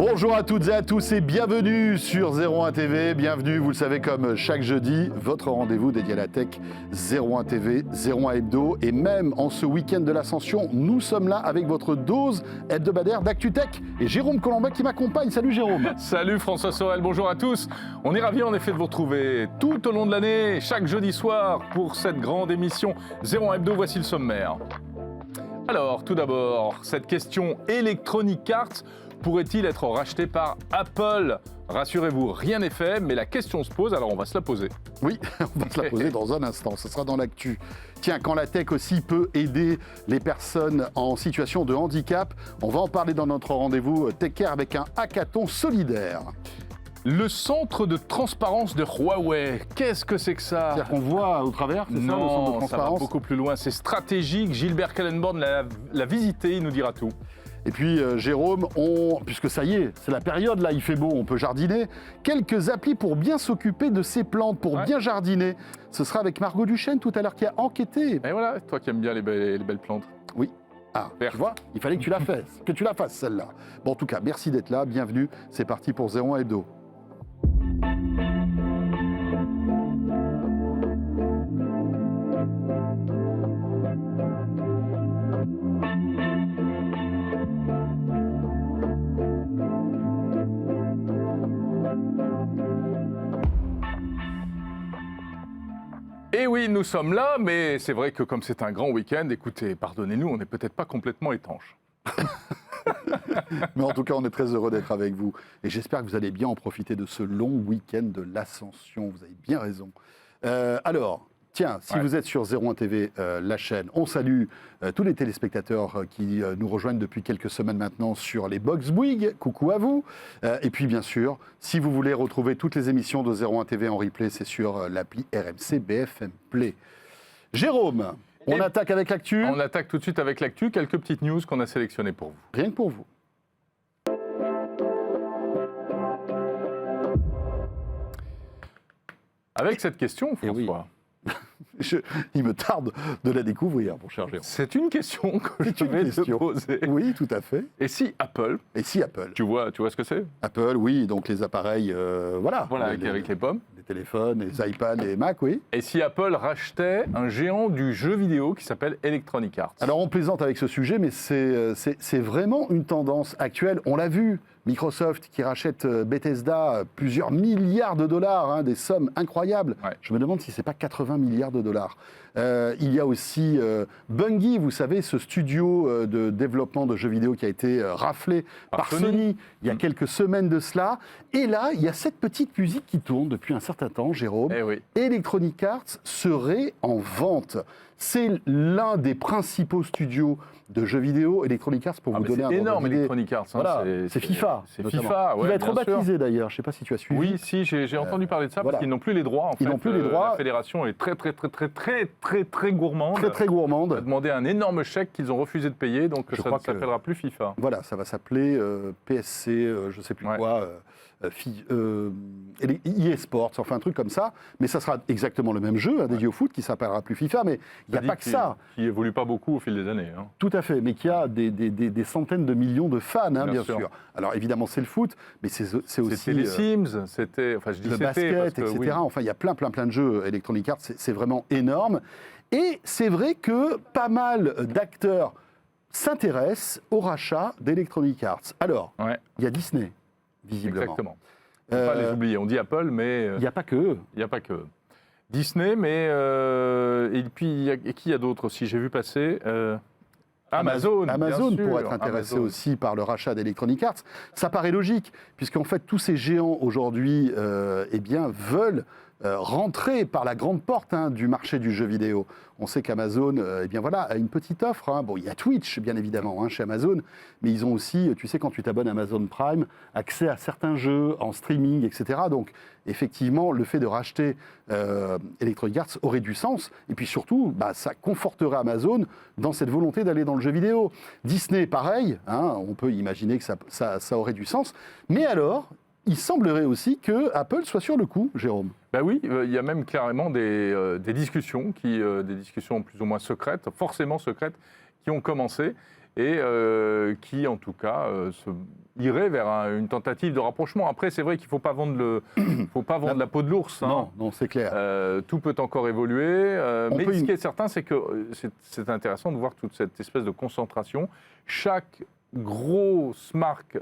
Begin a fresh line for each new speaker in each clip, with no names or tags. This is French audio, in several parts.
Bonjour à toutes et à tous et bienvenue sur 01 TV. Bienvenue, vous le savez, comme chaque jeudi, votre rendez-vous dédié à la tech, 01 TV, 01 Hebdo. Et même en ce week-end de l'Ascension, nous sommes là avec votre dose hebdomadaire d'ActuTech. Et Jérôme Colombet qui m'accompagne. Salut Jérôme.
Salut François Sorel, bonjour à tous. On est ravis en effet de vous retrouver tout au long de l'année, chaque jeudi soir, pour cette grande émission 01 Hebdo. Voici le sommaire. Alors, tout d'abord, cette question Electronic Arts pourrait-il être racheté par Apple? Rassurez-vous, rien n'est fait, mais la question se pose, alors on va se la poser.
Oui, on va se la poser dans un instant, ce sera dans l'actu. Tiens, quand la tech aussi peut aider les personnes en situation de handicap, on va en parler dans notre rendez-vous Tech Care avec un hackathon solidaire.
Le centre de transparence de Huawei, qu'est-ce que c'est que ça?
C'est-à-dire qu'on voit au travers, c'est ça, le centre de
Non, ça va
transparence?
beaucoup plus loin, c'est stratégique. Gilbert Kallenborn l'a visité, il nous dira tout.
Et puis Jérôme, puisque ça y est, c'est la période là, il fait beau, on peut jardiner, quelques applis pour bien s'occuper de ses plantes, pour bien jardiner. Ce sera avec Margot Duchesne tout à l'heure qui a enquêté.
Et voilà, toi qui aimes bien les belles plantes.
Oui. Ah, tu vois, il fallait que tu la fasses, celle-là. Bon, en tout cas, merci d'être là, bienvenue, c'est parti pour 01 Hebdo.
Et oui, nous sommes là, mais c'est vrai que comme c'est un grand week-end, écoutez, pardonnez-nous, on n'est peut-être pas complètement étanche.
Mais en tout cas, on est très heureux d'être avec vous. Et j'espère que vous allez bien en profiter de ce long week-end de l'Ascension. Vous avez bien raison. Alors, tiens, si vous êtes sur 01 TV, la chaîne, on salue tous les téléspectateurs qui nous rejoignent depuis quelques semaines maintenant sur les Box Bouygues. Coucou à vous. Et puis, bien sûr, si vous voulez retrouver toutes les émissions de 01 TV en replay, c'est sur l'appli RMC BFM Play. Jérôme, on attaque avec l'actu.
On attaque tout de suite avec l'actu. Quelques petites news qu'on a sélectionnées pour vous.
Rien que pour vous.
Avec cette question, François.
Il me tarde de la découvrir, mon cher Jérôme.
C'est une question que je vais te poser.
Oui, tout à fait.
Et si Apple,
tu
vois ce que c'est?
Apple, oui, donc les appareils, voilà.
Avec les pommes.
Les téléphones, les iPads, les Mac, oui.
Et si Apple rachetait un géant du jeu vidéo qui s'appelle Electronic Arts?
Alors on plaisante avec ce sujet, mais c'est vraiment une tendance actuelle. On l'a vu, Microsoft qui rachète Bethesda plusieurs milliards de dollars, des sommes incroyables. Ouais. Je me demande si c'est pas 80 milliards de dollars. Il y a aussi Bungie, vous savez, ce studio de développement de jeux vidéo qui a été raflé par Sony il y a quelques semaines de cela. Et là, il y a cette petite musique qui tourne depuis un certain temps, Jérôme. Electronic Arts serait en vente. C'est l'un des principaux studios de jeux vidéo, Electronic Arts, pour vous donner un ordre d'idée.
C'est énorme, Electronic Arts.
Voilà, c'est FIFA.
C'est FIFA,
qui va être rebaptisé d'ailleurs, je ne sais pas si tu as suivi.
Oui, si, j'ai entendu parler de ça, parce qu'ils n'ont plus les droits.
Ils n'ont plus les droits.
La fédération est très gourmande.
Très gourmande.
On a demandé un énorme chèque qu'ils ont refusé de payer, donc ça ne s'appellera plus FIFA.
Voilà, ça va s'appeler PSC, je ne sais plus quoi. EA Sports, enfin un truc comme ça, mais ça sera exactement le même jeu, dédié au foot, qui s'appellera plus FIFA, mais il n'y a pas que ça.
Qui évolue pas beaucoup au fil des années.
Tout à fait, mais qui a des centaines de millions de fans, bien sûr. Alors évidemment, c'est le foot, mais c'est aussi...
C'était les Sims, c'était... Enfin, je dis
le basket, etc. Oui. Enfin, il y a plein de jeux Electronic Arts, c'est vraiment énorme. Et c'est vrai que pas mal d'acteurs s'intéressent au rachat d'Electronic Arts. Alors, il y a Disney, visiblement.
Exactement. Il ne faut pas les oublier. On dit Apple, mais...
Il n'y a pas que eux.
Il n'y a pas que eux. Disney, mais... Et puis, qui y a d'autres aussi? J'ai vu passer... Amazon
pourrait être intéressé aussi par le rachat d'Electronic Arts. Ça paraît logique, puisqu'en fait, tous ces géants aujourd'hui veulent rentrer par la grande porte du marché du jeu vidéo. On sait qu'Amazon a une petite offre. Bon, il y a Twitch, bien évidemment, chez Amazon, mais ils ont aussi, tu sais, quand tu t'abonnes à Amazon Prime, accès à certains jeux en streaming, etc. Donc, effectivement, le fait de racheter Electronic Arts aurait du sens. Et puis surtout, ça conforterait Amazon dans cette volonté d'aller dans le jeu vidéo. Disney, pareil, on peut imaginer que ça aurait du sens. Mais alors, il semblerait aussi que Apple soit sur le coup, Jérôme.
Ben oui, il y a même clairement des discussions, des discussions plus ou moins secrètes, forcément secrètes, qui ont commencé. et qui, en tout cas, irait vers une tentative de rapprochement. Après, c'est vrai qu'il ne faut pas vendre, la peau de l'ours. Hein.
Non, c'est clair.
Tout peut encore évoluer, mais ce qui est certain, c'est que c'est intéressant de voir toute cette espèce de concentration. Chaque grosse marque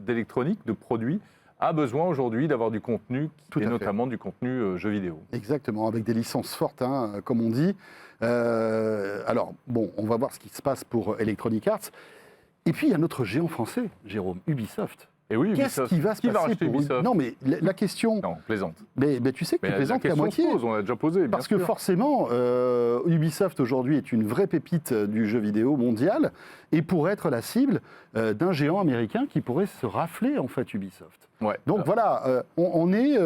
d'électronique, de produits, a besoin aujourd'hui d'avoir du contenu, et notamment du contenu jeux vidéo.
Exactement, avec des licences fortes, hein, comme on dit. Alors, bon, on va voir ce qui se passe pour Electronic Arts. Et puis, il y a notre géant français, Jérôme, Ubisoft.
Et oui,
Qu'est-ce qui va se passer
racheter
pour
Ubisoft?
Non, mais la question...
Non, plaisante.
Mais tu sais que tu plaisantes qu'à moitié.
On l'a déjà posé, bien
Parce
sûr.
que forcément, Ubisoft aujourd'hui est une vraie pépite du jeu vidéo mondial et pourrait être la cible d'un géant américain qui pourrait se rafler en fait Ubisoft.
Ouais.
Donc voilà, on est,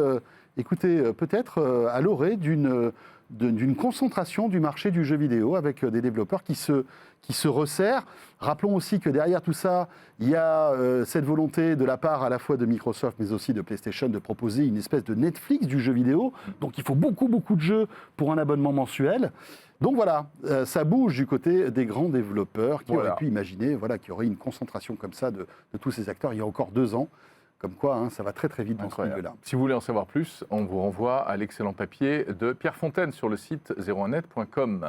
écoutez, peut-être à l'orée d'une concentration du marché du jeu vidéo avec des développeurs qui se resserrent. Rappelons aussi que derrière tout ça, il y a cette volonté de la part à la fois de Microsoft mais aussi de PlayStation de proposer une espèce de Netflix du jeu vidéo. Donc il faut beaucoup de jeux pour un abonnement mensuel. Donc voilà, ça bouge du côté des grands développeurs qui auraient pu imaginer qu'il y aurait une concentration comme ça de tous ces acteurs il y a encore 2 ans. Comme quoi, hein, ça va très vite dans ce milieu-là.
Si vous voulez en savoir plus, on vous renvoie à l'excellent papier de Pierre Fontaine sur le site 01net.com.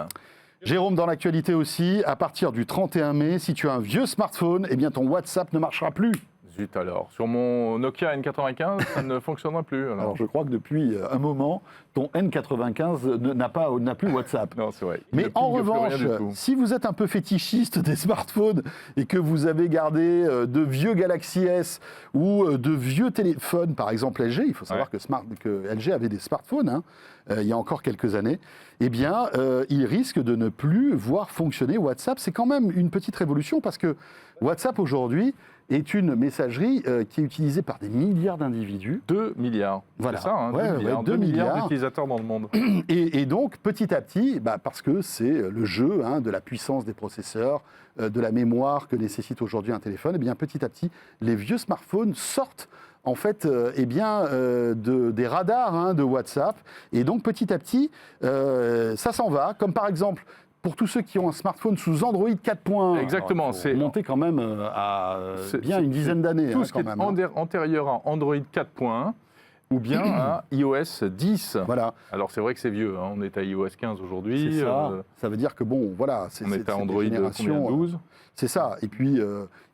Jérôme, dans l'actualité aussi, à partir du 31 mai, si tu as un vieux smartphone, eh bien ton WhatsApp ne marchera plus.
Zut alors, sur mon Nokia N95, ça ne fonctionnera plus.
Alors je crois que depuis un moment, ton N95 n'a plus WhatsApp.
Non, c'est vrai.
Mais en revanche, si vous êtes un peu fétichiste des smartphones et que vous avez gardé de vieux Galaxy S ou de vieux téléphones, par exemple LG, il faut savoir que LG avait des smartphones hein, il y a encore quelques années, eh bien, il risque de ne plus voir fonctionner WhatsApp. C'est quand même une petite révolution parce que WhatsApp aujourd'hui est une messagerie qui est utilisée par des milliards d'individus.
2 milliards.
Voilà.
C'est ça, hein, 2 milliards d'utilisateurs dans le monde.
Et donc, petit à petit, parce que c'est le jeu hein, de la puissance des processeurs, de la mémoire que nécessite aujourd'hui un téléphone, eh bien, petit à petit, les vieux smartphones sortent en fait, des radars hein, de WhatsApp. Et donc, petit à petit, ça s'en va. Comme par exemple... Pour tous ceux qui ont un smartphone sous Android 4.1,
exactement,
c'est monté quand même à bien une dizaine d'années.
Tout ce qui est antérieur à Android 4.1 ou bien à iOS 10.
Voilà.
Alors c'est vrai que c'est vieux, hein, on est à iOS 15 aujourd'hui.
C'est ça. Ça veut dire que bon, voilà,
on est à Android 12.
C'est ça. Et puis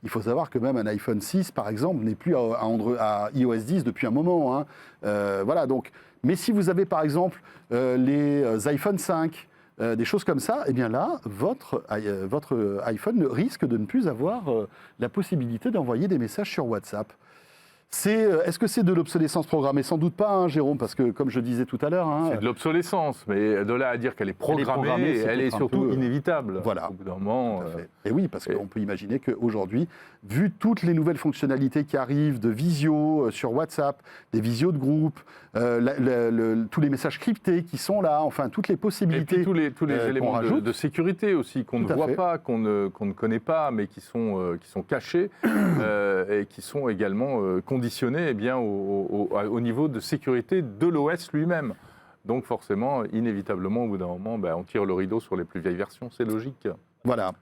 il faut savoir que même un iPhone 6, par exemple, n'est plus à iOS 10 depuis un moment. Hein. Voilà. Donc, mais si vous avez par exemple les iPhone 5. Des choses comme ça, eh bien là, votre iPhone risque de ne plus avoir la possibilité d'envoyer des messages sur WhatsApp. Est-ce que c'est de l'obsolescence programmée? Sans doute pas, hein, Jérôme, parce que comme je disais tout à l'heure... Hein,
c'est de l'obsolescence, mais de là à dire qu'elle est programmée, elle est surtout inévitable.
Voilà.
Au bout d'un moment...
Et oui, parce qu'on peut imaginer qu'aujourd'hui, vu toutes les nouvelles fonctionnalités qui arrivent de visio sur WhatsApp, des visios de groupe, tous les messages cryptés qui sont là, enfin toutes les possibilités...
Et puis tous les éléments de sécurité aussi, qu'on ne voit pas, qu'on ne connaît pas, mais qui sont cachés et qui sont également conditionnés eh bien, au niveau de sécurité de l'OS lui-même. Donc forcément, inévitablement, au bout d'un moment, on tire le rideau sur les plus vieilles versions, c'est logique.
Voilà,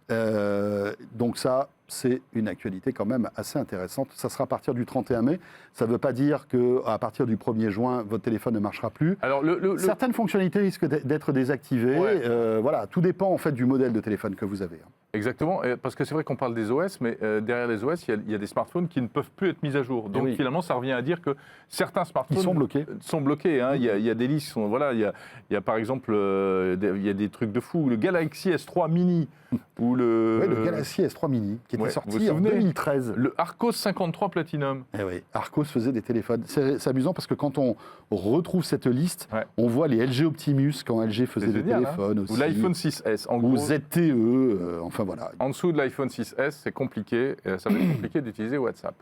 donc ça, c'est une actualité quand même assez intéressante. Ça sera à partir du 31 mai. Ça ne veut pas dire qu'à partir du 1er juin, votre téléphone ne marchera plus. Alors, certaines fonctionnalités risquent d'être désactivées. Ouais. Voilà, tout dépend en fait du modèle de téléphone que vous avez.
Exactement, parce que c'est vrai qu'on parle des OS, mais derrière les OS, il y a des smartphones qui ne peuvent plus être mis à jour. Donc finalement, ça revient à dire que certains smartphones sont bloqués. Hein. Il y a des listes, il y a par exemple il y a des trucs de fou. Le Galaxy S3 Mini ou
le Galaxy S3 Mini qui était sorti en 2013.
Le Arcos 53 Platinum.
Eh oui, Arcos faisait des téléphones. C'est amusant parce que quand on retrouve cette liste, on voit les LG Optimus quand LG faisait des téléphones aussi.
Ou l'iPhone 6S.
Ou ZTE, enfin voilà.
En dessous de l'iPhone 6S, c'est compliqué. Ça va être compliqué d'utiliser WhatsApp.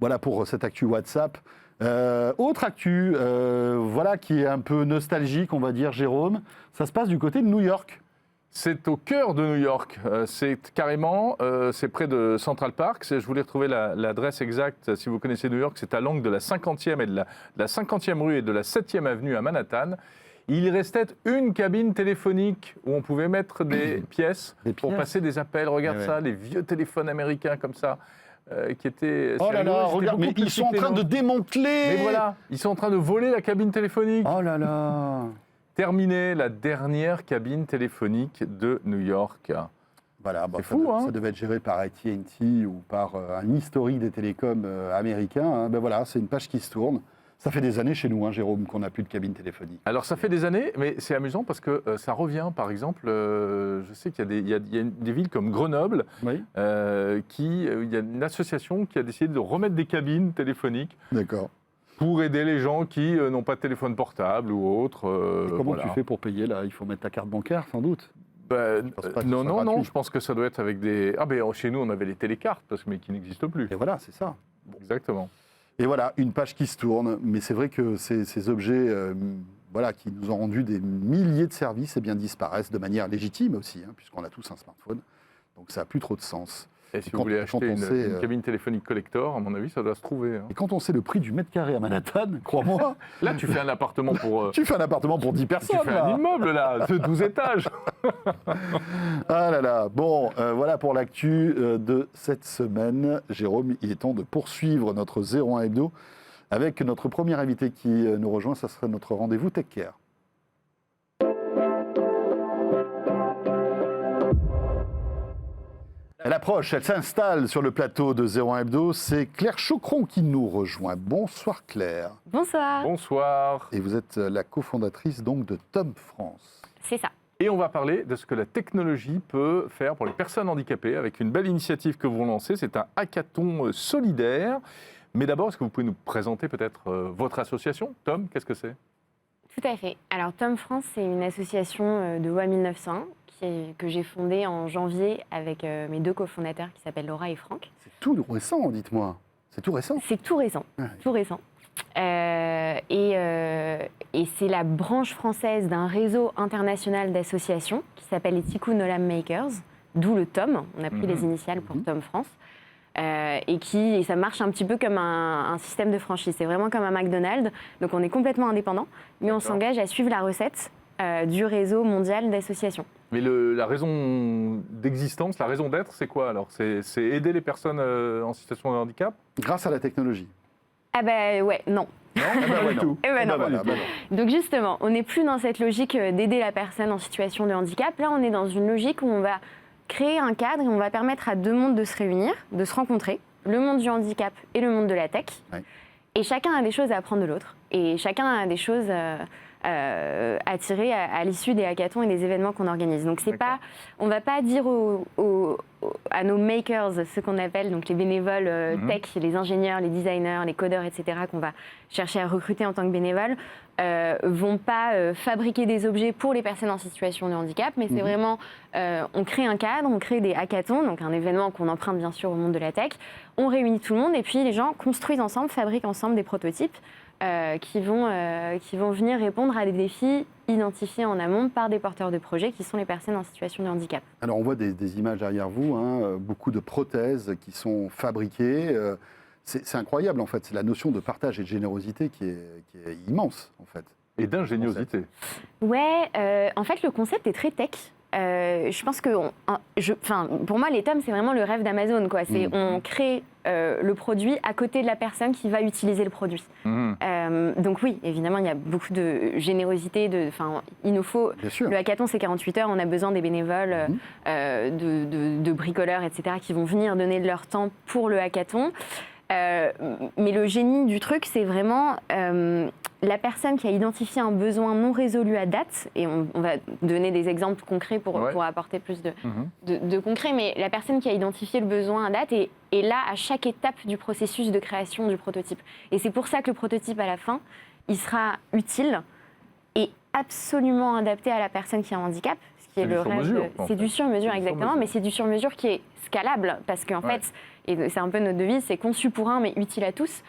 Voilà pour cette actu WhatsApp. Autre actu, voilà qui est un peu nostalgique, on va dire, Jérôme. Ça se passe du côté de New York.
C'est au cœur de New York. C'est carrément, c'est près de Central Park. Je voulais retrouver l'adresse exacte. Si vous connaissez New York, c'est à l'angle de la 50e et de la 50e rue et de la 7e avenue à Manhattan. Il restait une cabine téléphonique où on pouvait mettre des pièces pour passer des appels. Regarde ça, les vieux téléphones américains comme ça, qui étaient...
Oh là là, regarde, mais ils sont en train de démanteler.
Mais voilà, ils sont en train de voler la cabine téléphonique.
Oh là là.
Terminé la dernière cabine téléphonique de New York.
Voilà,
c'est fou,
ça devait être géré par AT&T ou par un historique des télécoms américains. Hein. Ben voilà, c'est une page qui se tourne. Ça fait des années chez nous, hein, Jérôme, qu'on n'a plus de cabine téléphonique.
Alors ça fait des années, mais c'est amusant parce que ça revient. Par exemple, je sais qu'il y a des villes comme Grenoble,
Oui.
il y a une association qui a décidé de remettre des cabines téléphoniques.
D'accord.
Pour aider les gens qui n'ont pas de téléphone portable ou autre.
Et comment
voilà.
tu fais pour payer là? Il faut mettre ta carte bancaire, sans doute.
Non, je pense que ça doit être avec des... Ah ben chez nous, on avait les télécartes, mais qui n'existent plus.
Et voilà, c'est ça.
Bon. Exactement.
Et voilà, une page qui se tourne, mais c'est vrai que ces objets voilà, qui nous ont rendu des milliers de services disparaissent de manière légitime aussi, hein, puisqu'on a tous un smartphone. Donc ça n'a plus trop de sens.
Et si vous voulez acheter une cabine téléphonique collector, à mon avis, ça doit se trouver. Hein.
Et quand on sait le prix du mètre carré à Manhattan, crois-moi...
Là, tu fais un appartement pour...
Tu fais un appartement pour 10 personnes,
Tu fais un immeuble, là, de 12 étages.
Ah là là. Bon, voilà pour l'actu de cette semaine. Jérôme, il est temps de poursuivre notre 01 Hebdo avec notre premier invité qui nous rejoint. Ça sera notre rendez-vous Tech Care. Elle approche, elle s'installe sur le plateau de 01 Hebdo. C'est Claire Chaucron qui nous rejoint. Bonsoir Claire.
Bonsoir.
Bonsoir.
Et vous êtes la cofondatrice donc de Tom France.
C'est ça.
Et on va parler de ce que la technologie peut faire pour les personnes handicapées avec une belle initiative que vous lancez. C'est un hackathon solidaire. Mais d'abord, est-ce que vous pouvez nous présenter peut-être votre association? Tom, qu'est-ce que c'est?
Tout à fait. Alors, Tom France, c'est une association de loi 1901 que j'ai fondée en janvier avec mes deux cofondateurs qui s'appellent Laura et Franck.
C'est tout récent, dites-moi. C'est tout récent?
C'est tout récent. Tout récent. Et c'est la branche française d'un réseau international d'associations qui s'appelle les Tikkun Olam Makers, d'où le Tom. On a pris les initiales pour Tom France. Et ça marche un petit peu comme un système de franchise. C'est vraiment comme un McDonald's. Donc on est complètement indépendant, mais on s'engage à suivre la recette du réseau mondial d'associations.
Mais la raison d'existence, la raison d'être, c'est quoi alors? C'est aider les personnes en situation de handicap?
Grâce à la technologie.
Ah bah ouais, non.
Non, pas du tout.
Eh ben non.
Voilà.
Donc justement, on n'est plus dans cette logique d'aider la personne en situation de handicap. Là, on est dans une logique où on va créer un cadre et on va permettre à deux mondes de se réunir, de se rencontrer, le monde du handicap et le monde de la tech.
Ouais.
Et chacun a des choses à apprendre de l'autre. Et chacun a des choses à tirer à l'issue des hackathons et des événements qu'on organise. Donc on ne va pas dire à nos makers, ceux qu'on appelle donc les bénévoles tech, les ingénieurs, les designers, les codeurs, etc., qu'on va chercher à recruter en tant que bénévoles, vont pas fabriquer des objets pour les personnes en situation de handicap, mais c'est vraiment, on crée un cadre, on crée des hackathons, donc un événement qu'on emprunte bien sûr au monde de la tech, on réunit tout le monde et puis les gens construisent ensemble, fabriquent ensemble des prototypes qui vont venir répondre à des défis identifiés en amont par des porteurs de projets qui sont les personnes en situation de handicap.
Alors on voit des images derrière vous, hein, beaucoup de prothèses qui sont fabriquées. C'est incroyable en fait, c'est la notion de partage et de générosité qui est immense en fait.
Et d'ingéniosité.
Ouais, en fait le concept est très tech. Je pense que, pour moi, les tomes, c'est vraiment le rêve d'Amazon, quoi. C'est on crée le produit à côté de la personne qui va utiliser le produit. Donc oui, évidemment, il y a beaucoup de générosité. Il nous faut.
Bien sûr.
Le hackathon, c'est 48 heures. On a besoin des bénévoles, de bricoleurs, etc., qui vont venir donner de leur temps pour le hackathon. Mais le génie du truc, c'est vraiment la personne qui a identifié un besoin non résolu à date, et on va donner des exemples concrets pour apporter plus de concret, mais la personne qui a identifié le besoin à date est là à chaque étape du processus de création du prototype. Et c'est pour ça que le prototype, à la fin, il sera utile et absolument adapté à la personne qui a un handicap, ce qui est le rêve. C'est du sur-mesure, exactement, mais c'est du sur-mesure qui est scalable, parce qu'en fait, et c'est un peu notre devise, c'est conçu pour un, mais utile à tous.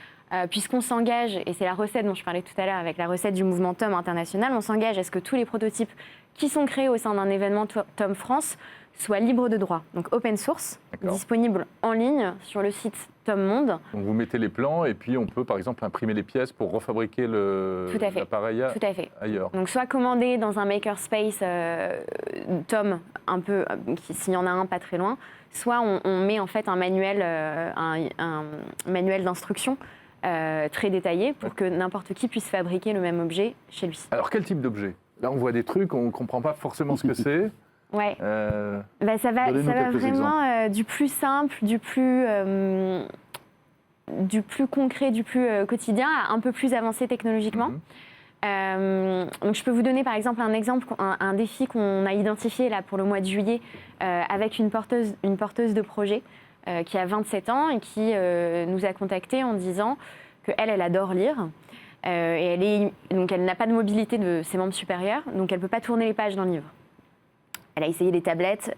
Puisqu'on s'engage, et c'est la recette dont je parlais tout à l'heure avec la recette du mouvement Tom international, on s'engage à ce que tous les prototypes qui sont créés au sein d'un événement Tom France soient libres de droit, donc open source, disponibles en ligne sur le site Tom Monde.
Donc vous mettez les plans et puis on peut par exemple imprimer les pièces pour refabriquer l'appareil ailleurs.
Donc soit commander dans un makerspace Tom, un peu, s'il y en a un pas très loin, soit on met en fait un manuel d'instruction très détaillé pour que n'importe qui puisse fabriquer le même objet chez lui.
Alors quel type d'objet? Là on voit des trucs, on ne comprend pas forcément ce que c'est.
Ouais. Ça va vraiment du plus simple, du plus concret, du plus quotidien, à un peu plus avancé technologiquement. Donc je peux vous donner par exemple un défi qu'on a identifié là pour le mois de juillet avec une porteuse de projet qui a 27 ans et qui nous a contactés en disant qu'elle adore lire. Et elle n'a pas de mobilité de ses membres supérieurs, donc elle ne peut pas tourner les pages d'un livre. Elle a essayé les tablettes,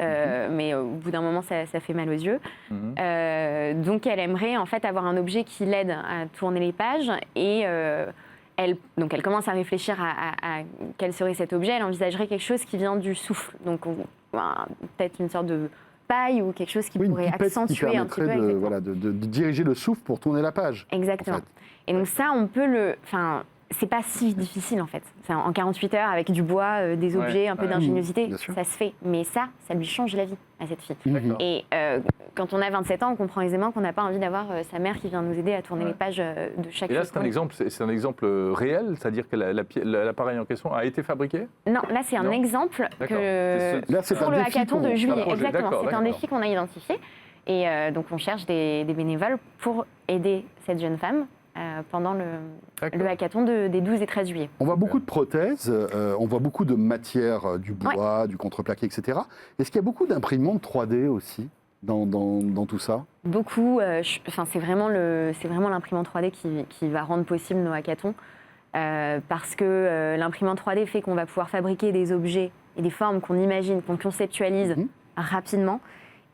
mais au bout d'un moment, ça fait mal aux yeux. Donc, elle aimerait en fait avoir un objet qui l'aide à tourner les pages. Et elle commence à réfléchir à quel serait cet objet. Elle envisagerait quelque chose qui vient du souffle. Donc, peut-être une sorte de paille ou quelque chose qui pourrait accentuer un petit peu.
De diriger le souffle pour tourner la page.
Exactement. En fait. Et donc, ça, on peut c'est pas si difficile en fait. En 48 heures, avec du bois, des objets, un peu d'ingéniosité, ça se fait. Mais ça lui change la vie à cette fille. Et quand on a 27 ans, on comprend aisément qu'on n'a pas envie d'avoir sa mère qui vient nous aider à tourner les pages de chaque.
Et là, c'est un exemple réel, c'est-à-dire que l'appareil en question a été fabriqué?
Non, là c'est un exemple pour le hackathon de juillet. Exactement, c'est un défi qu'on a identifié. Et donc on cherche des bénévoles pour aider cette jeune femme pendant le hackathon des 12 et 13 juillet.
On voit beaucoup de prothèses, on voit beaucoup de matières, du bois, du contreplaqué, etc. Est-ce qu'il y a beaucoup d'imprimantes 3D aussi dans tout ça?
Beaucoup. C'est vraiment l'imprimante 3D qui va rendre possible nos hackathons. Parce que l'imprimante 3D fait qu'on va pouvoir fabriquer des objets et des formes qu'on imagine, qu'on conceptualise rapidement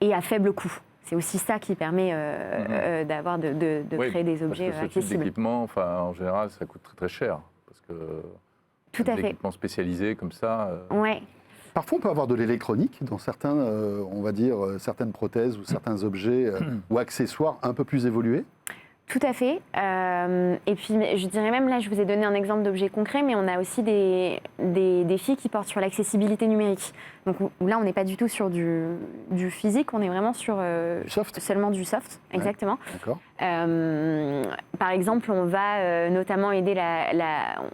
et à faible coût. C'est aussi ça qui permet de créer des objets
parce que
accessibles.
Ce type d'équipement, en général, ça coûte très très cher. Parce que
tout à fait.
Des équipements spécialisés comme ça.
Ouais.
Parfois, on peut avoir de l'électronique dans certains, certaines prothèses ou certains objets ou accessoires un peu plus évolués.
Tout à fait. Et puis, je dirais même, là, je vous ai donné un exemple d'objet concret, mais on a aussi des défis qui portent sur l'accessibilité numérique. Donc là, on n'est pas du tout sur du physique, on est vraiment sur seulement du soft, exactement.
D'accord.
Par exemple, on va notamment aider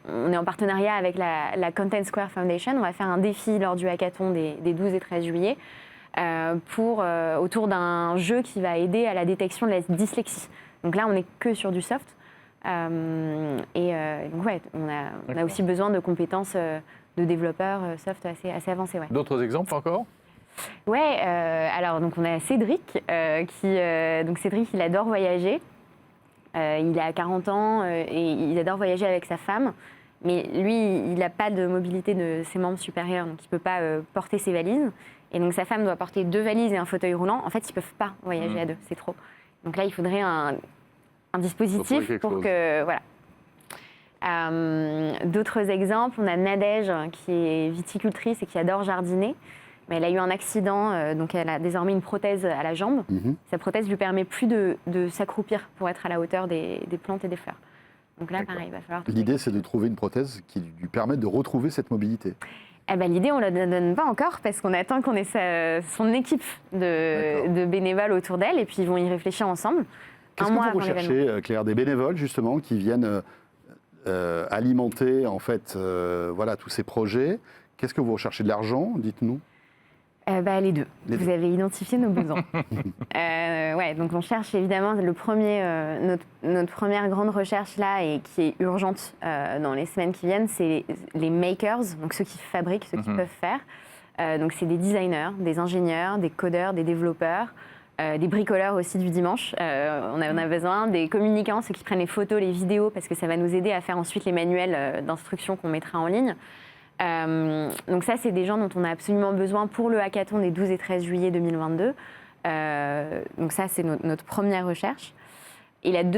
on est en partenariat avec la Content Square Foundation. On va faire un défi lors du hackathon des 12 et 13 juillet autour d'un jeu qui va aider à la détection de la dyslexie. Donc là, on n'est que sur du soft. Donc on a aussi besoin de compétences de développeurs soft assez avancées. Ouais.
D'autres exemples encore?
Ouais, alors donc on a Cédric, donc Cédric, il adore voyager. Il a 40 ans et il adore voyager avec sa femme. Mais lui, il n'a pas de mobilité de ses membres supérieurs, donc il ne peut pas porter ses valises. Et donc sa femme doit porter 2 valises et un fauteuil roulant. En fait, ils ne peuvent pas voyager à 2, c'est trop. Donc là, il faudrait un dispositif pour que... Voilà. D'autres exemples, on a Nadège qui est viticultrice et qui adore jardiner. Mais elle a eu un accident, donc elle a désormais une prothèse à la jambe. Sa prothèse lui permet plus de s'accroupir pour être à la hauteur des plantes et des fleurs. Donc là, pareil, il va falloir...
L'idée, c'est de trouver une prothèse qui lui permette de retrouver cette mobilité.
L'idée, on ne la donne pas encore parce qu'on attend qu'on ait son équipe de bénévoles autour d'elle et puis ils vont y réfléchir ensemble.
Qu'est-ce que vous recherchez, Claire? Des bénévoles, justement, qui viennent alimenter, en fait, tous ces projets. Qu'est-ce que vous recherchez? De l'argent, dites-nous?
Les deux. Vous avez identifié nos besoins. Donc on cherche évidemment notre première grande recherche là et qui est urgente dans les semaines qui viennent, c'est les makers, donc ceux qui fabriquent, ceux qui peuvent faire. Donc c'est des designers, des ingénieurs, des codeurs, des développeurs, des bricoleurs aussi du dimanche. On a besoin des communicants, ceux qui prennent les photos, les vidéos, parce que ça va nous aider à faire ensuite les manuels d'instruction qu'on mettra en ligne. Donc ça, c'est des gens dont on a absolument besoin pour le hackathon des 12 et 13 juillet 2022. Donc ça, c'est notre première recherche. Et notre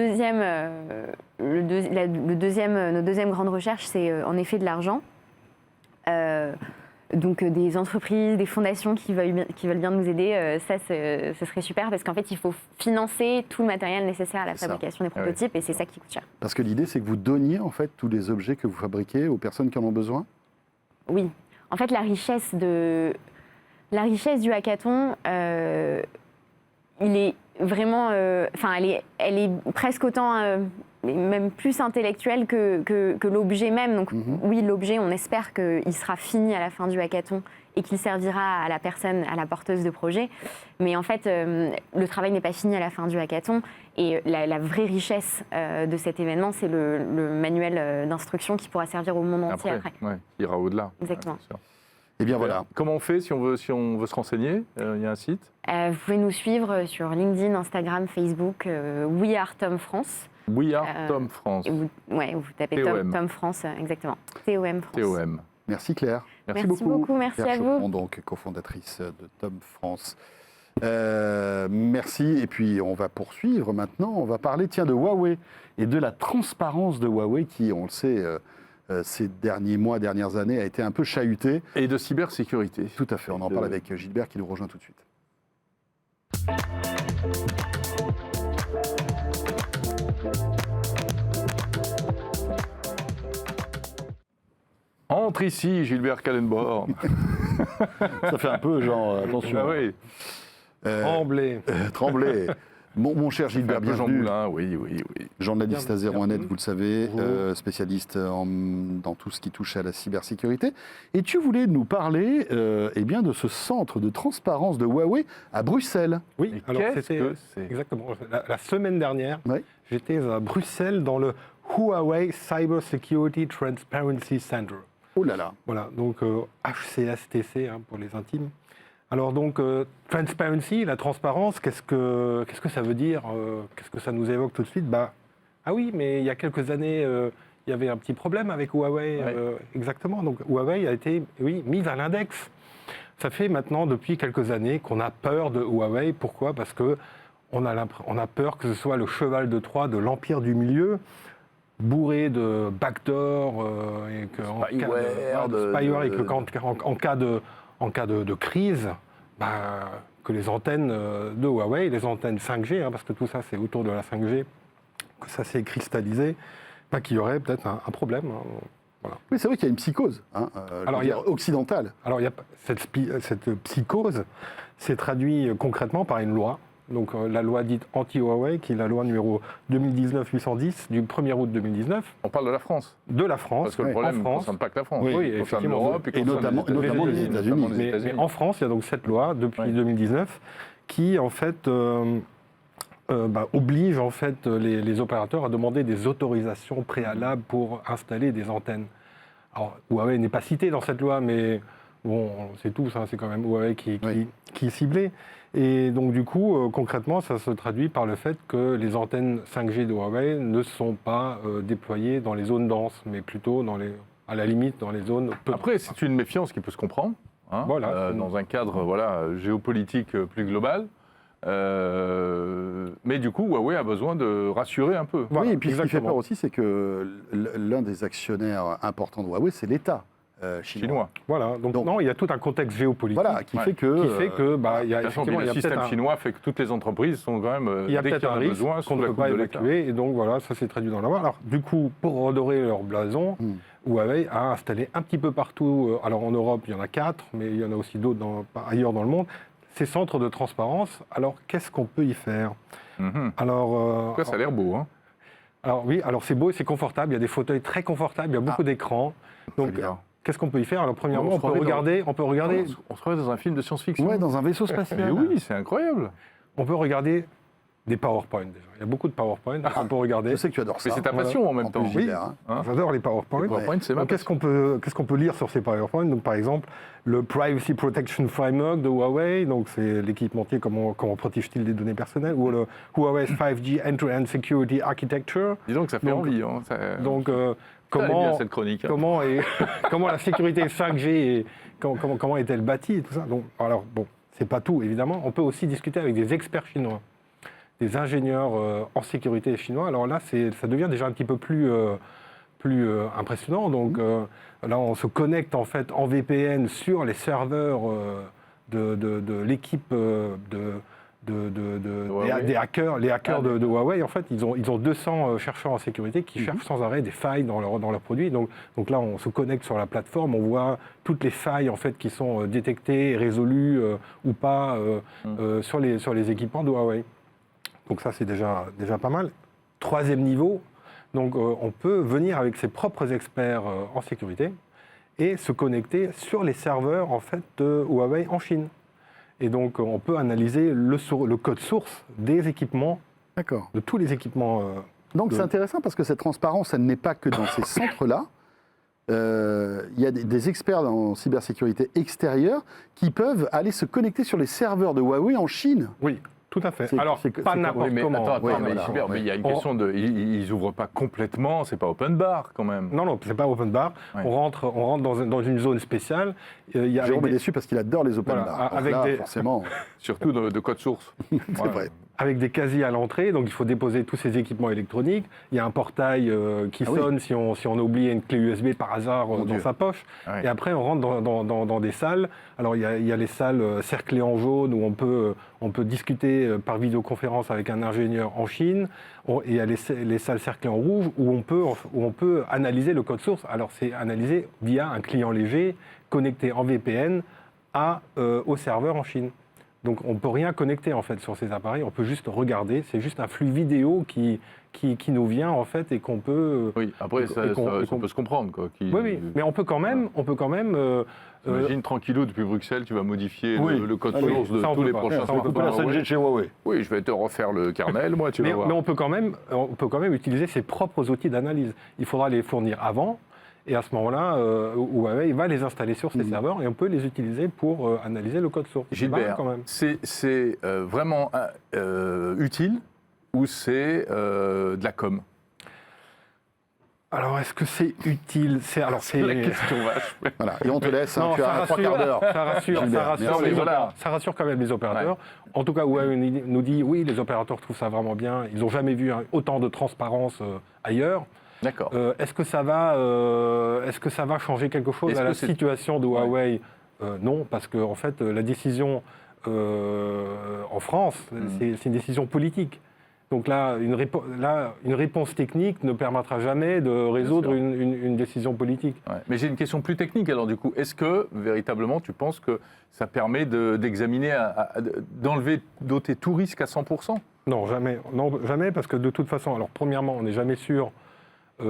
deuxième grande recherche, c'est en effet de l'argent. Donc des entreprises, des fondations qui veulent bien nous aider, ce serait super parce qu'en fait, il faut financer tout le matériel nécessaire à la fabrication des prototypes et c'est ça qui coûte cher.
Parce que l'idée, c'est que vous donniez en fait tous les objets que vous fabriquez aux personnes qui en ont besoin.
Oui. En fait, la richesse du hackathon, il est vraiment, elle est presque autant, même plus intellectuelle que l'objet même. Donc oui, l'objet, on espère qu'il sera fini à la fin du hackathon et qu'il servira à la personne, à la porteuse de projet. Mais en fait, le travail n'est pas fini à la fin du hackathon. Et la vraie richesse de cet événement, c'est le manuel d'instruction qui pourra servir au monde entier après.
Ouais, qui ira au-delà.
Exactement.
Ouais,
Eh bien voilà.
Comment on fait si on veut se renseigner? Il y a un site?
Vous pouvez nous suivre sur LinkedIn, Instagram, Facebook, We Are Tom France.
We Are Tom France.
Vous tapez Tom France, exactement. TOM France.
TOM.
Merci Claire.
Merci beaucoup.
Merci
Claire
à
Chopron,
vous.
donc cofondatrice de Tom France. Merci. Et puis on va poursuivre maintenant. On va parler de Huawei et de la transparence de Huawei qui, on le sait, ces derniers mois, dernières années, a été un peu chahutée.
Et de cybersécurité.
Tout à fait. On en parle avec Gilbert qui nous rejoint tout de suite.
Entre ici, Gilbert Kallenborn.
Ça fait un peu genre, attention.
Ah oui.
Tremblay. Mon cher Gilbert,
Jean
bienvenue.
Moulin, oui.
Journaliste à 01net, vous le savez,
Bonjour.
spécialiste dans tout ce qui touche à la cybersécurité. Et tu voulais nous parler de ce centre de transparence de Huawei à Bruxelles.
Oui,
Mais
alors
qu'est-ce
c'était
que c'est
exactement la semaine dernière.
Ouais.
J'étais à Bruxelles dans le Huawei Cyber Security Transparency Center.
Oh là là.
Voilà, donc HCSTC pour les intimes. Alors donc, transparency, la transparence, qu'est-ce que ça veut dire qu'est-ce que ça nous évoque tout de suite Ah oui, mais il y a quelques années, il y avait un petit problème avec Huawei. Exactement, donc Huawei a été mise à l'index. Ça fait maintenant, depuis quelques années, qu'on a peur de Huawei. Pourquoi ? Parce qu'on a peur que ce soit le cheval de Troie de l'empire du milieu, bourré de backdoor, et qu'en cas de crise, que les antennes de Huawei, les antennes 5G, parce que tout ça c'est autour de la 5G, que ça s'est cristallisé, qu'il y aurait peut-être un problème. Voilà.
Oui, c'est vrai qu'il y a une psychose occidentale.
Alors cette psychose s'est traduite concrètement par une loi. Donc la loi dite anti-Huawei, qui est la loi numéro 2019-810 du 1er août 2019.
On parle de la France.
De la France.
Parce que le problème ne concerne pas que la France.
Oui,
il concerne
effectivement.
l'Europe
Et notamment les États-Unis.
Mais en France, il y a donc cette loi depuis 2019 qui en fait oblige en fait les opérateurs à demander des autorisations préalables pour installer des antennes. Alors Huawei n'est pas cité dans cette loi, mais bon, on sait tous, c'est quand même Huawei qui est ciblé. Et donc du coup, concrètement, ça se traduit par le fait que les antennes 5G de Huawei ne sont pas déployées dans les zones denses, mais plutôt à la limite dans les zones peu.
Après, c'est une méfiance qui peut se comprendre, dans un cadre géopolitique plus global. Mais du coup, Huawei a besoin de rassurer un peu.
Oui, et puis ce qui fait peur aussi, c'est que l'un des actionnaires importants de Huawei, c'est l'État chinois.
Voilà, donc non, il y a tout un contexte géopolitique
qui fait que
il y a effectivement
le système chinois fait que toutes les entreprises sont quand même
il y a peut-être un risque qu'on ne peut pas évacuer, et donc voilà, ça s'est traduit dans la loi. Alors du coup, pour redorer leur blason, Huawei a installé un petit peu partout. Alors en Europe, il y en a 4, mais il y en a aussi d'autres ailleurs dans le monde. Ces centres de transparence. Alors qu'est-ce qu'on peut y faire ?
Alors, ça a l'air beau,
Alors oui, alors c'est beau et c'est confortable. Il y a des fauteuils très confortables, il y a beaucoup d'écrans. Donc qu'est-ce qu'on peut y faire ? Alors premièrement, on peut regarder.
On se croirait dans un film de science-fiction.
Ouais, dans un vaisseau spatial.
Mais oui, c'est incroyable.
On peut regarder des PowerPoint déjà. Il y a beaucoup de PowerPoint qu'on peut regarder.
Je sais que tu adores ça.
Mais c'est ta passion en même temps.
Oui,
j'adore les PowerPoint.
Les PowerPoint, c'est ma
passion. Qu'est-ce qu'on peut lire sur ces PowerPoint ? Donc par exemple, le Privacy Protection Framework de Huawei, donc c'est l'équipementier, comment protège-t-il des données personnelles, ou le Huawei 5G End-to-End Security Architecture.
Dis donc, ça fait envie.
Donc
bien, cette chronique,
comment la sécurité 5G comment est-elle bâtie et tout ça. Donc alors bon, c'est pas tout évidemment. On peut aussi discuter avec des experts chinois, des ingénieurs en sécurité chinois. Alors là, ça devient déjà un petit peu plus plus impressionnant. Donc là, on se connecte en fait en VPN sur les serveurs de l'équipe des hackers, les hackers de Huawei. En fait, ils ont 200 chercheurs en sécurité qui cherchent sans arrêt des failles dans leurs produits. Donc là, on se connecte sur la plateforme, on voit toutes les failles en fait qui sont détectées, résolues ou pas sur les équipements de Huawei. Donc ça, c'est déjà pas mal. Troisième niveau, donc on peut venir avec ses propres experts en sécurité et se connecter sur les serveurs en fait de Huawei en Chine. Et donc, on peut analyser le code source des équipements,
D'accord.
de tous les équipements.
Donc c'est intéressant parce que cette transparence, elle n'est pas que dans ces centres-là. Il y a des experts en cybersécurité extérieure qui peuvent aller se connecter sur les serveurs de Huawei en Chine.
Oui, tout à fait.
C'est-
Alors,
c'est-
pas
c'est-
n'importe
Oui, mais
comment.
attends,
Ouais,
mais
voilà,
Gilbert, mais il y a une question de... Ils n'ouvrent pas complètement, c'est pas open bar quand même.
Non, c'est pas open bar.
Ouais.
On rentre dans une zone spéciale. Il y a
Jérôme est
avec,
déçu parce qu'il adore les open
Voilà,
bars. Donc
avec
là,
des-
forcément,
Surtout de code source.
c'est vrai.
avec des casiers à l'entrée, donc il faut déposer tous ces équipements électroniques. Il y a un portail qui
oui.
sonne si on a oublié une clé USB par hasard dans
Dieu.
sa poche.
Ouais.
Et après, on rentre dans des salles. Alors, il y a les salles cerclées en jaune où on peut discuter par vidéoconférence avec un ingénieur en Chine. Et il y a les salles cerclées en rouge où on peut analyser le code source. Alors, c'est analysé via un client léger connecté en VPN au serveur en Chine. Donc on ne peut rien connecter en fait sur ces appareils, on peut juste regarder, c'est juste un flux vidéo qui nous vient en fait et qu'on peut...
Oui, après, ça peut se comprendre. Quoi,
Oui, mais on peut quand même...
Imagine tranquillou, depuis Bruxelles, tu vas modifier
Oui.
le code
Ah oui,
source de
ça, on
tous
peut
les
pas.
prochains
Ça, on peut
smartphones
pas.
Huawei.
chez Huawei.
Oui, je vais te refaire le kernel, moi, tu vas
mais
voir.
on peut quand même utiliser ses propres outils d'analyse. Il faudra les fournir avant, et à ce moment-là, Huawei va les installer sur ses serveurs et on peut les utiliser pour analyser le code source. C'est pas mal,
Gilbert,
quand même.
c'est vraiment utile ou c'est de la com?
Alors, est-ce que c'est utile? C'est
la question vache.
Voilà. Et on te laisse, hein,
Non,
tu
ça
as 3
rassure,
quarts d'heure.
ça rassure,
Gilbert,
ça rassure
merci.
les
Voilà.
opérateurs. Ça rassure quand même les opérateurs. En tout cas, Huawei nous dit oui, les opérateurs trouvent ça vraiment bien. Ils n'ont jamais vu autant de transparence ailleurs.
D'accord.
Est-ce que ça va changer quelque chose
Est-ce
à
que
la
c'est-
situation de Huawei? Non, parce que en fait, la décision en France, c'est une décision politique. Donc là, une réponse technique ne permettra jamais de résoudre
sûr.
une décision politique.
Ouais. Mais j'ai une question plus technique alors du coup. Est-ce que véritablement tu penses que ça permet d'examiner, d'enlever, d'ôter tout risque à 100%?
Non, jamais. Non, jamais, parce que de toute façon, alors premièrement, on n'est jamais sûr on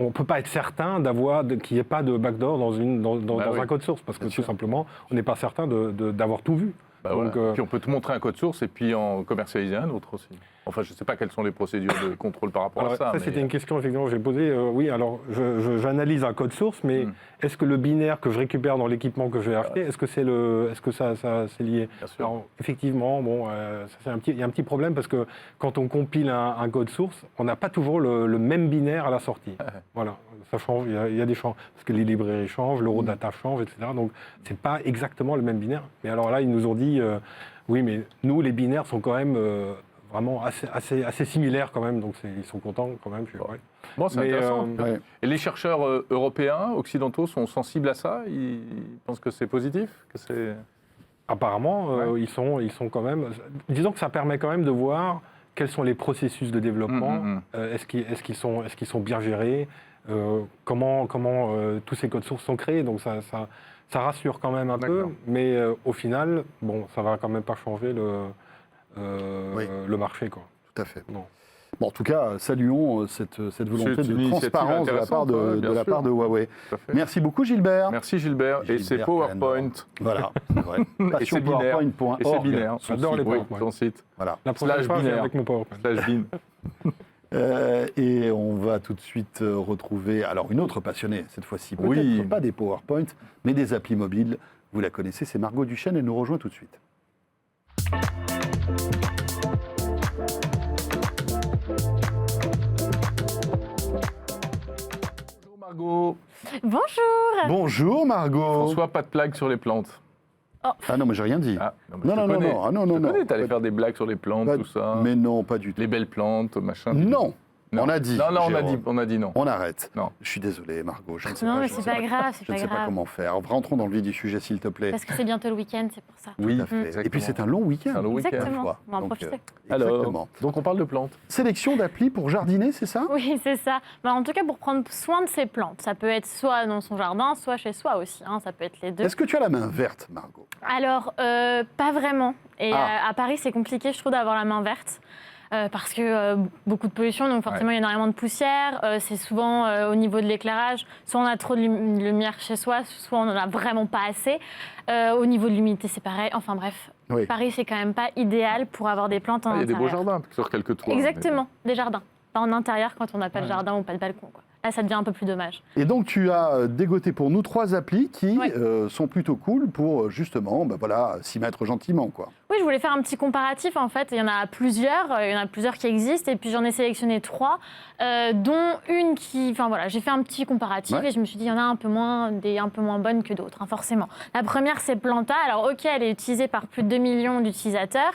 ne peut pas être certain qu'il n'y ait pas de backdoor dans
Bah oui.
un code source, parce que
Bien
tout
sûr.
simplement, on n'est pas certain d'avoir tout vu.
Bah
Donc,
voilà. Puis on peut te montrer un code source et puis en commercialiser un autre aussi. Enfin, je ne sais pas quelles sont les procédures de contrôle par rapport
alors,
à ça. mais-
c'était une question effectivement que j'ai posée. Oui, alors j'analyse un code source, mais
Mm.
est-ce que le binaire que je récupère dans l'équipement que je vais acheter, est-ce que ça c'est lié?
Bien sûr.
Alors, effectivement, bon, il y a un petit problème parce que quand on compile un code source, on n'a pas toujours le même binaire à la sortie. Voilà, ça change, il y a des changements, parce que les librairies changent, l'eurodata change, etc. Donc, c'est pas exactement le même binaire. Mais alors là, ils nous ont dit, oui, mais nous, les binaires sont quand même vraiment assez similaires quand même, donc ils sont contents quand même. Ouais.
Bon, c'est
Mais,
intéressant.
ouais.
Et les chercheurs européens, occidentaux, sont sensibles à ça? Ils pensent que c'est positif, que c'est...
Apparemment,
Ouais.
ils sont quand même... Disons que ça permet quand même de voir quels sont les processus de développement, est-ce qu'ils sont bien gérés, comment tous ces codes sources sont créés, donc ça rassure quand même un peu,
D'accord.
mais au final, bon, ça va quand même pas changer
Oui.
le marché, quoi.
Tout à fait.
Non.
Bon, en tout cas, saluons cette volonté
C'est une
de
initiative
transparence de la part
intéressante, ouais, bien
de la
sûr.
part de Huawei.
Tout à fait.
Merci beaucoup, Gilbert.
Merci Gilbert. Et c'est
Gilbert
PowerPoint.
Voilà, c'est vrai.
Et c'est binaire. Et c'est binaire.
son
J'adore
site.
les
PowerPoint.
Ton site.
Voilà.
La prochaine
Slash
fois, je viens
binaire.
avec mon PowerPoint.
Slash bin.
Et on va tout de suite retrouver alors une autre passionnée, cette fois-ci, peut-être
Oui.
pas des PowerPoint, mais des applis mobiles. Vous la connaissez, c'est Margot Duchesne, elle nous rejoint tout de suite.
Bonjour Margot.
Bonjour.
Bonjour Margot.
François, pas de blague sur les plantes.
Ah non, mais j'ai rien dit.
Ah, mais
Non,
je
non,
te
non,
connais.
non. Ah non,
Je
non,
te
non.
connais, t'allais
Pas-
faire des blagues sur les plantes,
pas-
tout ça.
Mais non, pas du tout.
Les belles plantes, machin.
Non,
Non.
On a dit.
Non, on a
Jérôme.
dit, on a dit non.
On arrête.
Non.
Je suis désolé, Margot. Je ne sais
Non,
pas.
mais
je ne
c'est
sais
pas grave, c'est
Je ne
pas
sais pas
grave.
comment faire. Rentrons dans le vif du sujet, s'il te plaît.
Parce que c'est bientôt le week-end, c'est pour ça.
Oui,
Tout à fait. Et
exactement.
puis c'est un long week-end.
Un long week-end.
Exactement,
fois.
on va en
Donc,
profiter.
Alors,
Exactement.
donc on parle de plantes.
Sélection d'applis pour jardiner, c'est ça?
Oui, c'est ça. Bah, en tout cas, pour prendre soin de ses plantes. Ça peut être soit dans son jardin, soit chez soi aussi. Hein. Ça peut être les deux.
Est-ce que tu as la main verte, Margot?
Alors, pas vraiment. Et
Ah.
à Paris, c'est compliqué, je trouve, d'avoir la main verte. Parce que beaucoup de pollution, donc forcément il y a énormément de poussière. C'est souvent au niveau de l'éclairage, soit on a trop de lumière chez soi, soit on n'en a vraiment pas assez. Au niveau de l'humidité, c'est pareil. Enfin bref,
Oui.
Paris, c'est quand même pas idéal pour avoir des plantes en
Il y a des beaux
intérieur.
jardins sur quelques toits.
Exactement, des jardins. Pas en intérieur quand on n'a pas de jardin ou pas de balcon, quoi. Là, ça devient un peu plus dommage.
Et donc, tu as dégoté pour nous 3 applis qui
Oui.
sont plutôt cool pour justement s'y mettre gentiment, quoi.
Oui, je voulais faire un petit comparatif en fait. Il y en a plusieurs qui existent et puis j'en ai sélectionné 3, dont une qui, enfin voilà, j'ai fait un petit comparatif
Ouais.
et je me suis dit il y en a un peu moins bonnes que d'autres, hein, forcément. La première c'est Planta. Alors ok, elle est utilisée par plus de 2 millions d'utilisateurs.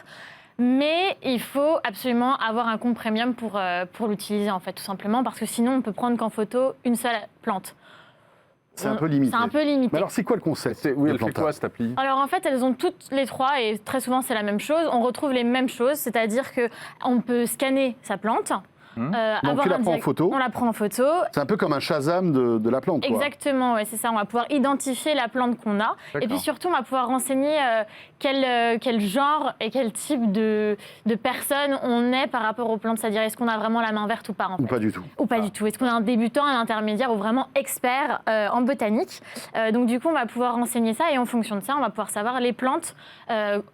Mais il faut absolument avoir un compte premium pour l'utiliser, en fait, tout simplement, parce que sinon, on peut prendre qu'en photo une seule plante.
C'est un peu limité.
C'est un peu limité.
Mais alors, c'est quoi le concept
Oui,
de
elle fait
Planta?
quoi cette appli?
Alors en fait, elles ont toutes les 3 et très souvent c'est la même chose. On retrouve les mêmes choses, c'est-à-dire qu'on peut scanner sa plante.
Donc
avoir
tu la
un
prends en photo.
On la prend en photo.
C'est un peu comme un Shazam de la plante, quoi.
Exactement, ouais, c'est ça. On va pouvoir identifier la plante qu'on a. Et puis
D'accord.
surtout, on va pouvoir renseigner quel genre et quel type de personne on est par rapport aux plantes. C'est-à-dire, est-ce qu'on a vraiment la main verte ou pas, en
Ou
fait.
pas du tout.
Ou pas du tout. Est-ce qu'on a un débutant, un intermédiaire ou vraiment expert en botanique? Donc du coup, on va pouvoir renseigner ça et en fonction de ça, on va pouvoir savoir les plantes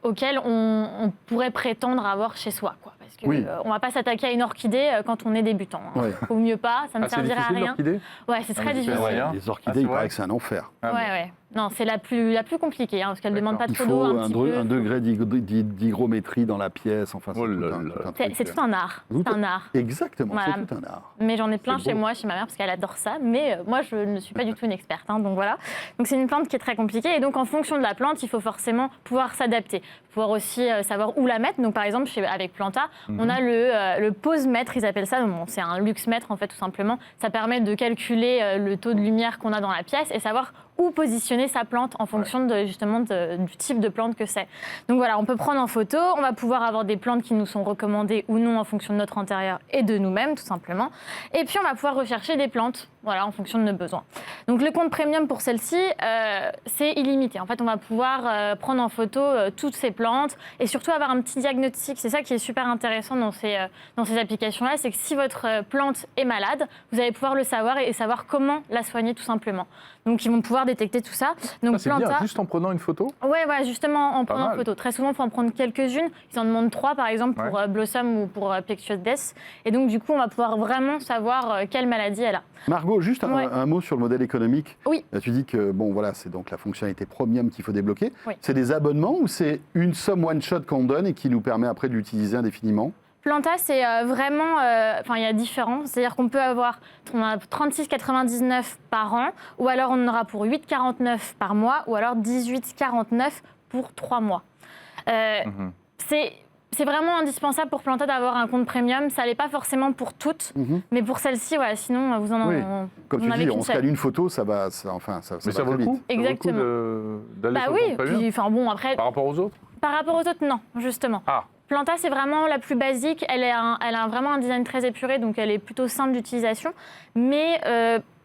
auxquelles on pourrait prétendre avoir chez soi, quoi. Parce que
Oui.
on va pas s'attaquer à une orchidée quand on est débutant. Hein.
Ouais.
Faut mieux pas, ça ne
Ah, c'est
servira à
difficile
rien.
l'orchidée?
Ouais, c'est très
mais c'est
difficile.
vrai, hein.
Les
Ah,
orchidées,
c'est
il
vrai
paraît que c'est un enfer.
Ah,
Ouais,
bon.
ouais. Non, c'est la plus compliquée, hein, parce qu'elle ne demande pas
Il
trop
faut
d'eau,
un
petit peu.
degré d'hygrométrie dans la pièce. Enfin,
Oh là là.
C'est tout un art.
Tout
C'est un art.
Exactement,
Voilà.
c'est tout un art.
Mais j'en ai plein
C'est
chez
beau.
moi, chez ma mère, parce qu'elle adore ça. Mais moi, je ne suis pas du tout une experte. Hein, donc voilà. Donc c'est une plante qui est très compliquée. Et donc en fonction de la plante, il faut forcément pouvoir s'adapter. Pouvoir aussi savoir où la mettre. Donc par exemple, avec Planta, on a le pose-mètre, ils appellent ça. Bon, c'est un luxe-mètre, en fait, tout simplement. Ça permet de calculer le taux de lumière qu'on a dans la pièce et savoir où positionner sa plante en fonction justement du type de plante que c'est. Donc voilà, on peut prendre en photo, on va pouvoir avoir des plantes qui nous sont recommandées ou non en fonction de notre intérieur et de nous-mêmes tout simplement. Et puis on va pouvoir rechercher des plantes, voilà, en fonction de nos besoins. Donc le compte premium pour celle-ci, c'est illimité. En fait, on va pouvoir prendre en photo toutes ces plantes et surtout avoir un petit diagnostic. C'est ça qui est super intéressant dans ces applications-là, c'est que si votre plante est malade, vous allez pouvoir le savoir et savoir comment la soigner tout simplement. Donc ils vont pouvoir détecter tout ça. Donc
Ah, c'est bien,
Planta,
juste en prenant une photo?
ouais, justement en prenant en
mal.
photo. Très souvent, il faut en prendre quelques-unes. Ils en demandent 3 par exemple pour Blossom ou pour Plectios Death. Et donc du coup, on va pouvoir vraiment savoir quelle maladie elle a.
Margot, juste
Ouais.
un mot sur le modèle économique.
Oui.
Tu dis que bon, voilà, c'est donc la fonctionnalité premium qu'il faut débloquer.
Oui.
C'est des abonnements ou c'est une somme one shot qu'on donne et qui nous permet après de l'utiliser indéfiniment?
Planta, c'est vraiment... Enfin, il y a différents. C'est-à-dire qu'on peut avoir... On a 36,99 par an, ou alors on en aura pour 8,49 par mois, ou alors 18,49 pour 3 mois. C'est vraiment indispensable pour Planta d'avoir un compte premium. Ça l'est pas forcément pour toutes, mais pour celle-ci, ouais, sinon vous en,
Oui. Comme
vous
tu
en avez
dis,
qu'une
on
seule.
scanne une photo, ça va, enfin, ça
Mais
va
ça vaut
très
le coup?
vite.
Exactement.
Ça vaut le coup d'aller
Bah
sur le
oui,
compte premium?
puis, enfin bon, après,
Par rapport aux autres?
par rapport aux autres, non, justement.
Ah,
Planta, c'est vraiment la plus basique. Elle a vraiment un design très épuré, donc elle est plutôt simple d'utilisation. Mais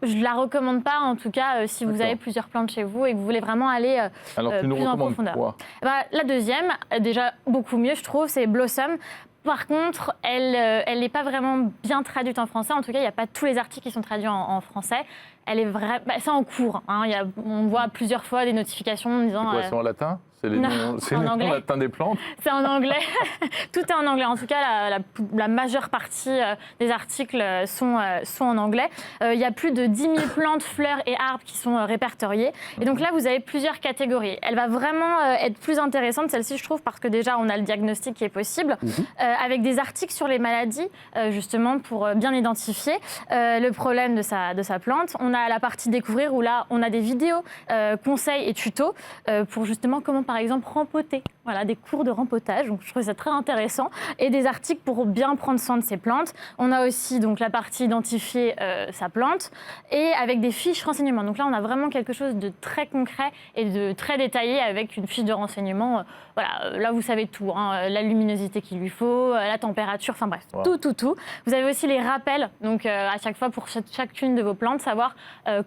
je ne la recommande pas, en tout cas, si vous
D'accord.
avez plusieurs plantes chez vous et que vous voulez vraiment aller
alors tu nous
plus en
recommandes
profondeur.
quoi?
Bah, la deuxième, déjà beaucoup mieux, je trouve, c'est Blossom. Par contre, elle n'est pas vraiment bien traduite en français. En tout cas, il n'y a pas tous les articles qui sont traduits en français. Elle est c'est en cours. Hein. On voit plusieurs fois des notifications en disant...
C'est quoi, c'est en latin? C'est les
non,
noms, c'est
en
les noms
anglais.
latins des plantes?
C'est en anglais. Tout est en anglais. En tout cas, la majeure partie des articles sont en anglais. Il y a plus de 10 000 plantes, fleurs et arbres qui sont répertoriés. Et donc là, vous avez plusieurs catégories. Elle va vraiment être plus intéressante, celle-ci, je trouve, parce que déjà, on a le diagnostic qui est possible, avec des articles sur les maladies, justement, pour bien identifier le problème de sa plante. On a la partie découvrir, où là, on a des vidéos, conseils et tutos pour justement comment
par exemple rempoter, voilà, des cours de rempotage. Donc je trouve ça très intéressant et des articles pour bien prendre soin de ses plantes. On a aussi donc la partie identifier sa plante et avec des fiches renseignements. Donc là, on a vraiment quelque chose de très concret et de très détaillé avec une fiche de renseignement. Voilà, là vous savez tout, hein, la luminosité qu'il lui faut, la température, enfin bref, tout. Vous avez aussi les rappels, donc à chaque fois pour chacune de vos plantes, savoir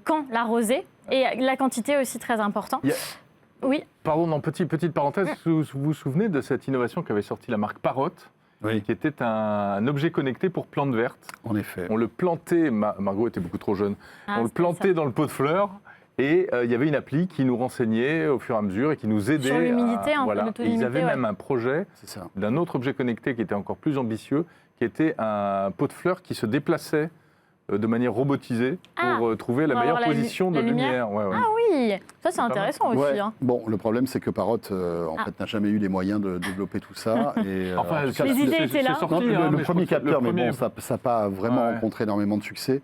quand l'arroser et la quantité aussi très important. Oui.
Pardon, petite parenthèse, vous vous souvenez de cette innovation qu'avait sorti la marque Parrot, qui était un objet connecté pour plantes vertes.
En effet.
On le plantait, Margot était beaucoup trop jeune, on le plantait dans le pot de fleurs. Et il y avait une appli qui nous renseignait au fur et à mesure et qui nous aidait.
Sur l'humidité,
Et ils avaient même un projet d'un autre objet connecté qui était encore plus ambitieux, qui était un pot de fleurs qui se déplaçait de manière robotisée pour trouver la meilleure position de lumière.
Ah oui, ça c'est intéressant aussi. Hein.
Bon, le problème c'est que Parrot fait, n'a jamais eu les moyens de développer tout ça. Et,
enfin,
les idées étaient là.
Le premier capteur, mais bon, ça n'a pas vraiment
Ouais.
rencontré énormément de succès.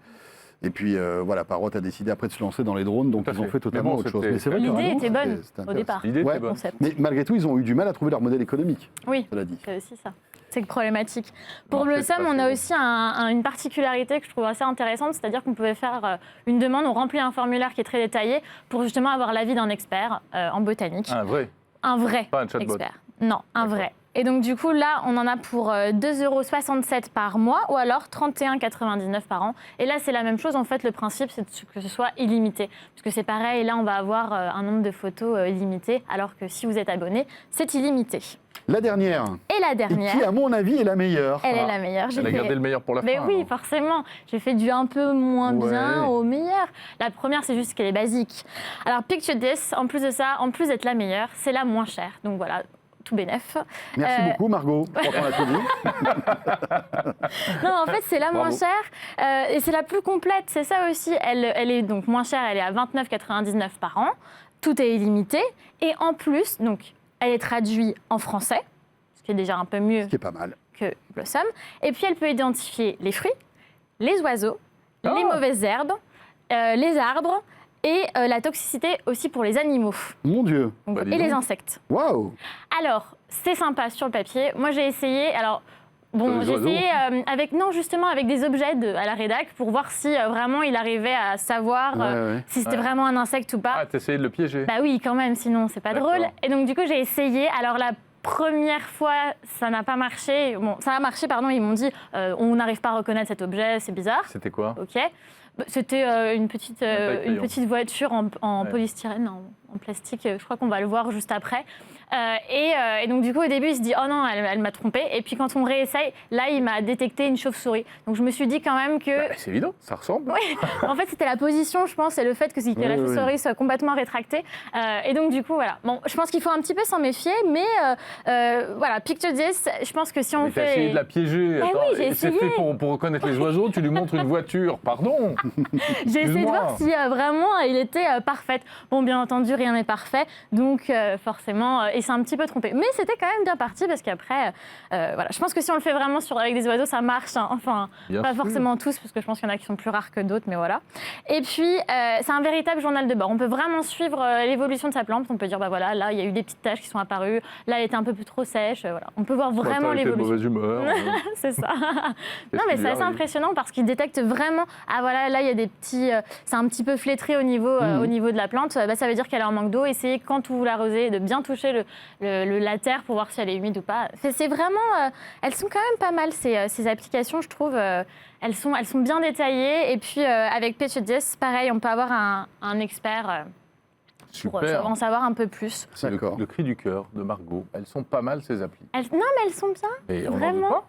Et puis voilà, Parrot a décidé après de se lancer dans les drones, donc ils ont fait totalement autre chose. Mais c'est vrai que
l'idée
vraiment,
était bonne
c'était
au départ.
L'idée était bonne.
Concept.
Mais malgré tout, ils ont eu du mal à trouver leur modèle économique.
Oui,
cela dit.
c'est aussi ça. C'est problématique. Pour
Non,
le
c'est
SOM,
pas
on a
faux.
aussi une particularité que je trouve assez intéressante, c'est-à-dire qu'on pouvait faire une demande, on remplit un formulaire qui est très détaillé pour justement avoir l'avis d'un expert en botanique.
Un vrai.
Un vrai
Pas un chatbot.
expert. Non, un vrai. Et donc du coup, là, on en a pour 2,67 € par mois ou alors 31,99 € par an. Et là, c'est la même chose. En fait, le principe, c'est que ce soit illimité. Parce que c'est pareil, là, on va avoir un nombre de photos illimité, alors que si vous êtes abonné, c'est illimité.
La dernière,
Et la
et
dernière,
qui à mon avis est la meilleure.
elle est la meilleure.
Elle a gardé le meilleur pour la
Mais
fin.
oui,
alors.
forcément. J'ai fait du un peu moins bien
Ouais.
au meilleur. La première, c'est juste qu'elle est basique. Alors, Picture This, en plus de ça, en plus d'être la meilleure, c'est la moins chère. Donc voilà, tout bénef.
Merci beaucoup Margot, je crois qu'on a tout dit.
Non, en fait, c'est la moins
Bravo.
chère et c'est la plus complète. C'est ça aussi. Elle est donc moins chère, elle est à 29,99 € par an. Tout est illimité. Et en plus, donc, elle est traduite en français, ce qui est déjà un peu mieux
Ce qui est pas mal.
que Blossom. Et puis, elle peut identifier les fruits, les oiseaux, les mauvaises herbes, les arbres et la toxicité aussi pour les animaux
Mon Dieu,
donc,
Bah, dis
et les
donc.
insectes.
waouh.
Alors, c'est sympa sur le papier. Moi, j'ai essayé. Alors,
Sur
bon,
les
j'ai
oiseaux.
essayé justement avec des objets à la rédac pour voir si vraiment il arrivait à savoir
Ouais.
si c'était
Ouais.
vraiment un insecte ou pas.
Ah, t'as essayé de le piéger.
Bah oui, quand même, sinon c'est pas
D'accord.
drôle. Et donc, du coup, j'ai essayé. Alors, la première fois, ça n'a pas marché. Bon, ça a marché, pardon. Ils m'ont dit on n'arrive pas à reconnaître cet objet, c'est bizarre.
C'était quoi?
Ok. C'était une petite voiture en
Ouais.
polystyrène, en plastique. Je crois qu'on va le voir juste après. Et donc, du coup, au début, il se dit « Oh non, elle m'a trompé ». Et puis, quand on réessaye, là, il m'a détecté une chauve-souris. Donc, je me suis dit quand même que...
Bah, c'est évident, ça ressemble.
En fait, c'était la position, je pense, et le fait que la
Oui,
chauve-souris soit complètement rétractée. Et donc, du coup, voilà. Bon, je pense qu'il faut un petit peu s'en méfier, mais voilà, Picture This, je pense que si on
Mais t'as
fait...
essayé de la piéger.
oui,
Attends,
j'ai
et c'est
essayé.
fait pour reconnaître les oiseaux, tu lui montres une voiture. Pardon.
J'ai essayé de
Excuse-moi.
voir si vraiment il était parfait. Bon, bien entendu, rien n'est parfait, donc forcément, il s'est un petit peu trompé. Mais c'était quand même bien parti parce qu'après, voilà, je pense que si on le fait vraiment avec des oiseaux, ça marche. Hein. Enfin,
Bien
pas
sûr.
forcément tous, parce que je pense qu'il y en a qui sont plus rares que d'autres, mais voilà. Et puis, c'est un véritable journal de bord. On peut vraiment suivre l'évolution de sa plante. On peut dire, bah voilà, là, il y a eu des petites taches qui sont apparues. Là, elle était un peu plus trop sèche. Voilà. On peut voir vraiment
T'as été de
l'évolution.
mauvaise humeur.
C'est ça.
Qu'est-ce
Non, mais
qui
c'est
lui
assez
arrive?
impressionnant parce qu'il détecte vraiment. Ah voilà, là il y a des petits. C'est un petit peu flétré au niveau de la plante. Bah, ça veut dire qu'elle est en manque d'eau. Essayez quand vous l'arrosez de bien toucher la terre pour voir si elle est humide ou pas. C'est vraiment. Elles sont quand même pas mal ces applications, je trouve. Elles sont bien détaillées. Et puis avec Picture This, pareil, on peut avoir un expert pour
Super.
en savoir un peu plus.
C'est
D'accord.
le cri du cœur de Margot. Elles sont pas mal ces applis.
Non, mais elles sont bien.
Et on n'en
Vraiment.
doute pas.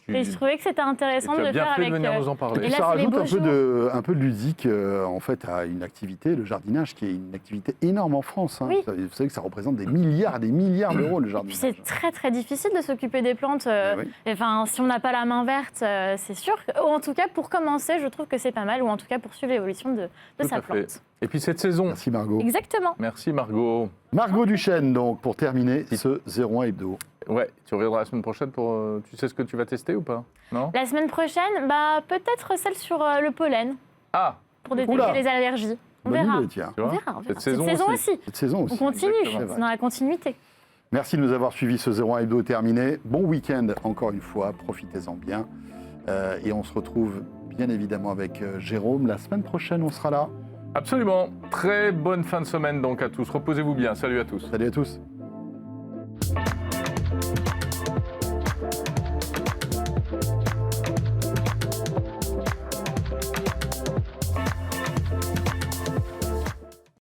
Et je trouvais que c'était intéressant
tu
de
as
le
bien
faire
fait
avec.
de venir nous en
Et
parler.
Et
puis
là,
ça
c'est les
rajoute
beaux
un peu de ludique en fait à une activité, le jardinage, qui est une activité énorme en France. Hein.
Oui.
Vous savez que ça représente des milliards et des milliards d'euros le
Puis
jardinage.
c'est très très difficile de s'occuper des plantes.
Oui.
Enfin, si on n'a pas la main verte, c'est sûr. Ou en tout cas, pour commencer, je trouve que c'est pas mal. Ou en tout cas, pour suivre l'évolution de
Tout
sa
à fait.
plante.
Et puis cette saison.
Merci Margot.
Exactement.
Merci Margot.
Margot Duchesne, donc, pour terminer ce 01 Hebdo.
Ouais, tu reviendras la semaine prochaine pour. Tu sais ce que tu vas tester ou pas? Non?
La semaine prochaine, bah, peut-être celle sur le pollen,
Ah,
pour détecter
Oula.
les allergies. On
Bonne
verra.
idée, tiens.
Tu vois.
On verra.
Cette
Cette
saison
saison
aussi.
aussi.
Cette saison aussi.
On continue,
Exactement.
c'est dans la continuité.
Merci de nous avoir suivis. Ce 01 Hebdo est terminé. Bon week-end encore une fois. Profitez-en bien. Et on se retrouve bien évidemment avec Jérôme. La semaine prochaine, on sera là.
Absolument. Très bonne fin de semaine donc à tous. Reposez-vous bien. Salut à tous.
Salut à tous.